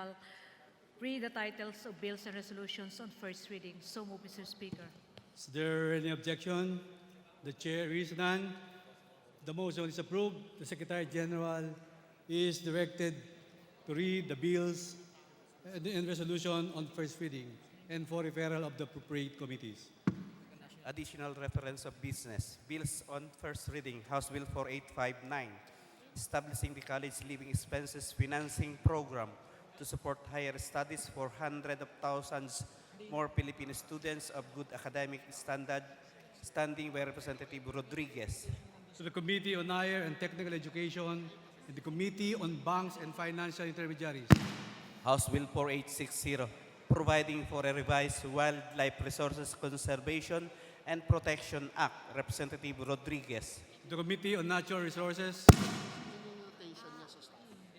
General read the titles of bills and resolutions on first reading. So move, Mr. Speaker. Is there any objection? The chair is none. The motion is approved. The Secretary General is directed to read the bills and resolution on first reading and for referral of the appropriate committees. Additional reference of business. Bills on first reading. House Bill 4859, establishing the college living expenses financing program to support higher studies for hundreds of thousands more Filipino students of good academic standing by Representative Rodriguez. To the Committee on Higher and Technical Education and the Committee on Banks and Financial Intermediaries. House Bill 4860, providing for a revised Wildlife Resources Conservation and Protection Act. Representative Rodriguez. To the Committee on Natural Resources.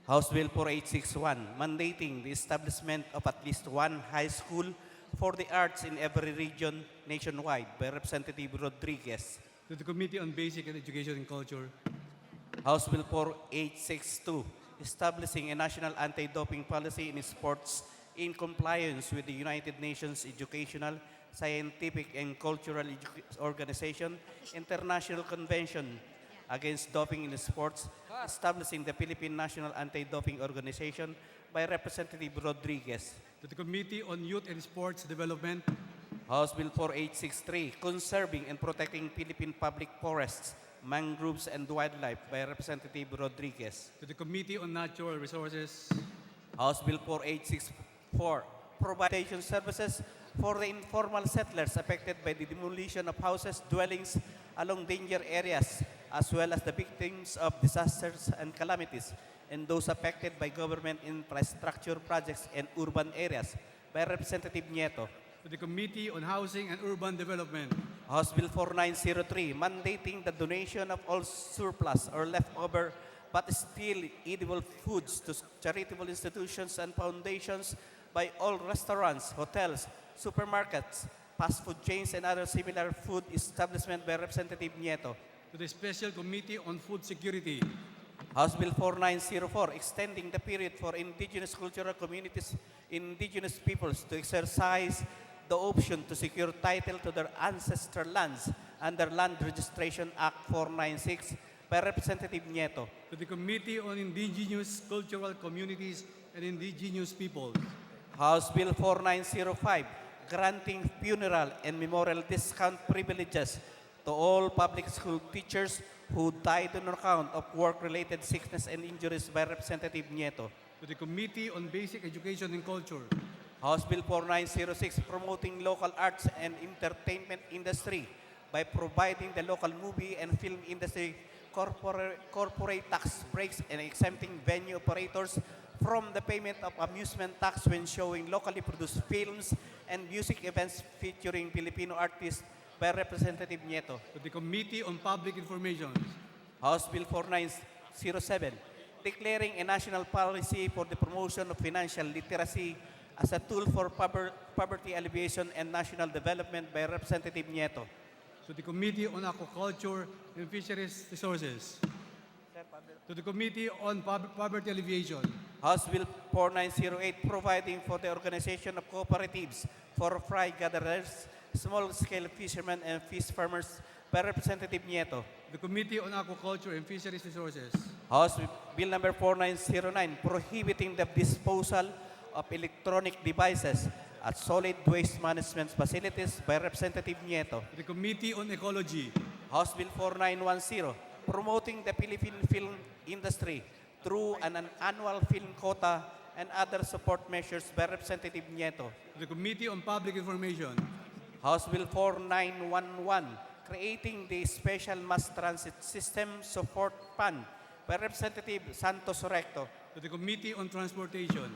House Bill 4861, mandating the establishment of at least one high school for the arts in every region nationwide by Representative Rodriguez. To the Committee on Basic Education and Culture. House Bill 4862, establishing a national anti-doping policy in sports in compliance with the United Nations Educational, Scientific, and Cultural Organization International Convention against Doping in Sports, establishing the Philippine National Anti-Doping Organization by Representative Rodriguez. To the Committee on Youth and Sports Development. House Bill 4863, conserving and protecting Philippine public forests, mangroves, and wildlife by Representative Rodriguez. To the Committee on Natural Resources. House Bill 4864, providing services for the informal settlers affected by the demolition of houses, dwellings along danger areas, as well as the victims of disasters and calamities, and those affected by government infrastructure projects in urban areas by Representative Nieto. To the Committee on Housing and Urban Development. House Bill 4903, mandating the donation of all surplus or leftover but still edible foods to charitable institutions and foundations by all restaurants, hotels, supermarkets, fast food chains, and other similar food establishments by Representative Nieto. To the Special Committee on Food Security. House Bill 4904, extending the period for indigenous cultural communities, indigenous peoples to exercise the option to secure title to their ancestral lands under Land Registration Act 496 by Representative Nieto. To the Committee on Indigenous Cultural Communities and Indigenous Peoples. House Bill 4905, granting funeral and memorial discount privileges to all public school teachers who died on account of work-related sickness and injuries by Representative Nieto. To the Committee on Basic Education and Culture. House Bill 4906, promoting local arts and entertainment industry by providing the local movie and film industry corporate tax breaks and exempting venue operators from the payment of amusement tax when showing locally produced films and music events featuring Filipino artists by Representative Nieto. To the Committee on Public Information. House Bill 4907, declaring a national policy for the promotion of financial literacy as a tool for poverty alleviation and national development by Representative Nieto. To the Committee on Aquaculture and Fisheries Resources. To the Committee on Poverty Alleviation. House Bill 4908, providing for the organization of cooperatives for fry gatherers, small-scale fishermen, and fish farmers by Representative Nieto. The Committee on Aquaculture and Fisheries Resources. House Bill number 4909, prohibiting the disposal of electronic devices at solid waste management facilities by Representative Nieto. The Committee on Ecology. House Bill 4910, promoting the Philippine film industry through an annual film quota and other support measures by Representative Nieto. The Committee on Public Information. House Bill 4911, creating the Special Mass Transit System Support Fund by Representative Santos Recto. To the Committee on Transportation.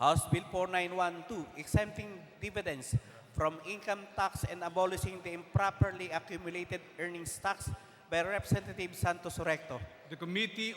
House Bill 4912, exempting dividends from income tax and abolishing the improperly accumulated earnings tax by Representative Santos Recto. The Committee